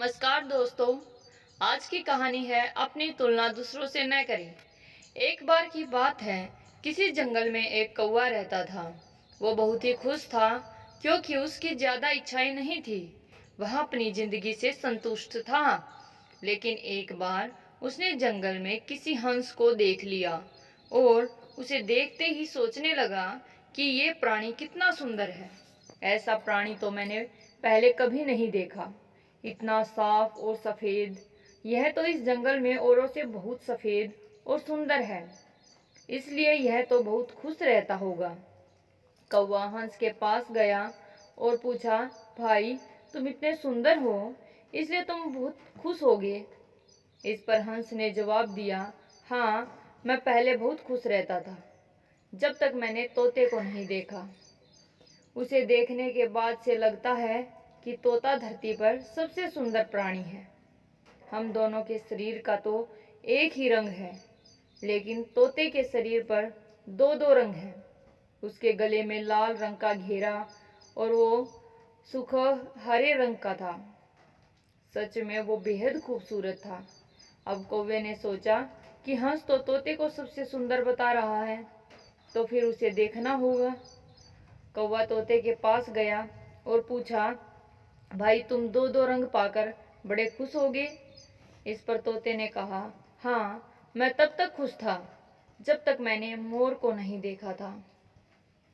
नमस्कार दोस्तों। आज की कहानी है अपनी तुलना दूसरों से न करें। एक बार की बात है, किसी जंगल में एक कौवा रहता था। वो बहुत ही खुश था क्योंकि उसकी ज्यादा इच्छाएं नहीं थी। वह अपनी जिंदगी से संतुष्ट था। लेकिन एक बार उसने जंगल में किसी हंस को देख लिया और उसे देखते ही सोचने लगा कि ये प्राणी कितना सुंदर है। ऐसा प्राणी तो मैंने पहले कभी नहीं देखा। इतना साफ और सफेद। यह तो इस जंगल में औरों से बहुत सफेद और सुंदर है, इसलिए यह तो बहुत खुश रहता होगा। कौवा हंस के पास गया और पूछा, भाई तुम इतने सुंदर हो, इसलिए तुम बहुत खुश होगे। इस पर हंस ने जवाब दिया, हाँ, मैं पहले बहुत खुश रहता था, जब तक मैंने तोते को नहीं देखा। उसे देखने के बाद से लगता है कि तोता धरती पर सबसे सुंदर प्राणी है। हम दोनों के शरीर का तो एक ही रंग है, लेकिन तोते के शरीर पर दो दो रंग हैं। उसके गले में लाल रंग का घेरा और वो सुख हरे रंग का था। सच में वो बेहद खूबसूरत था। अब कौवे ने सोचा कि हंस तो तोते को सबसे सुंदर बता रहा है, तो फिर उसे देखना होगा। कौवा तोते के पास गया और पूछा, भाई तुम दो दो रंग पाकर बड़े खुश होगे। इस पर तोते ने कहा, हाँ, मैं तब तक खुश था जब तक मैंने मोर को नहीं देखा था।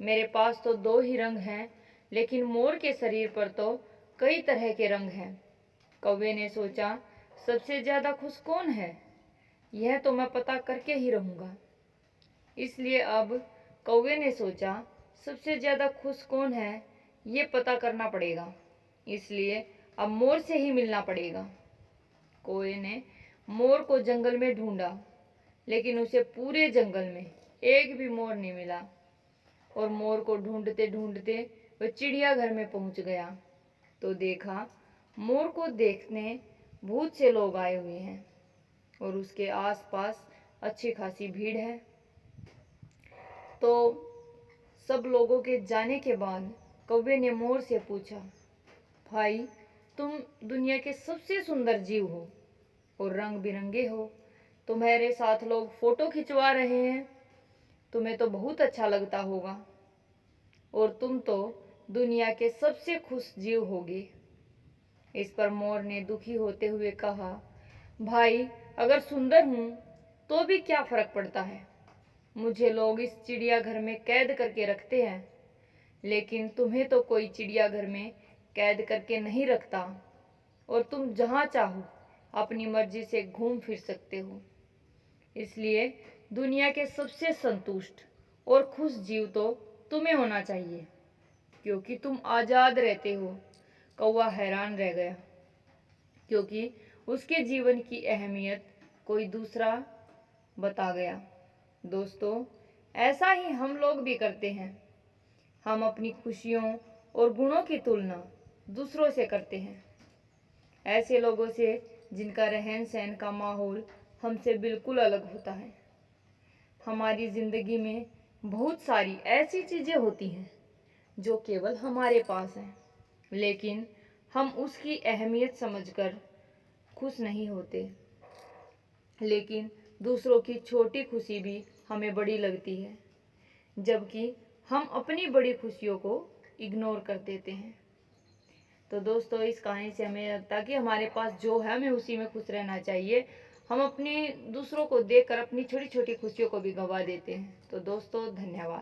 मेरे पास तो दो ही रंग हैं, लेकिन मोर के शरीर पर तो कई तरह के रंग हैं। कौवे ने सोचा, सबसे ज्यादा खुश कौन है, यह तो मैं पता करके ही रहूंगा। इसलिए अब कौवे ने सोचा, सबसे ज्यादा खुश कौन है ये पता करना पड़ेगा, इसलिए अब मोर से ही मिलना पड़ेगा। कौवे ने मोर को जंगल में ढूंढा, लेकिन उसे पूरे जंगल में एक भी मोर नहीं मिला। और मोर को ढूंढते ढूंढते वह चिड़ियाघर में पहुंच गया, तो देखा मोर को देखने बहुत से लोग आए हुए हैं और उसके आसपास अच्छी खासी भीड़ है। तो सब लोगों के जाने के बाद कौवे ने मोर से पूछा, भाई तुम दुनिया के सबसे सुंदर जीव हो और रंग बिरंगे हो, तुम्हारे साथ लोग फोटो खिंचवा रहे हैं, तुम्हें तो बहुत अच्छा लगता होगा और तुम तो दुनिया के सबसे खुश जीव होगे। इस पर मोर ने दुखी होते हुए कहा, भाई अगर सुंदर हूं तो भी क्या फर्क पड़ता है, मुझे लोग इस चिड़ियाघर में कैद करके रखते हैं, लेकिन तुम्हें तो कोई चिड़ियाघर में कैद करके नहीं रखता और तुम जहां चाहो अपनी मर्जी से घूम फिर सकते हो। इसलिए दुनिया के सबसे संतुष्ट और खुश जीव तो तुम्हें होना चाहिए, क्योंकि तुम आजाद रहते हो। कौवा हैरान रह गया, क्योंकि उसके जीवन की अहमियत कोई दूसरा बता गया। दोस्तों, ऐसा ही हम लोग भी करते हैं। हम अपनी खुशियों और गुणों की तुलना दूसरों से करते हैं, ऐसे लोगों से जिनका रहन सहन का माहौल हमसे बिल्कुल अलग होता है। हमारी जिंदगी में बहुत सारी ऐसी चीजें होती हैं जो केवल हमारे पास हैं, लेकिन हम उसकी अहमियत समझकर खुश नहीं होते। लेकिन दूसरों की छोटी खुशी भी हमें बड़ी लगती है, जबकि हम अपनी बड़ी खुशियों को इग्नोर कर देते हैं। तो दोस्तों, इस कहानी से हमें लगता है कि हमारे पास जो है हमें उसी में खुश रहना चाहिए। हम अपनी दूसरों को देखकर अपनी छोटी छोटी खुशियों को भी गंवा देते हैं। तो दोस्तों, धन्यवाद।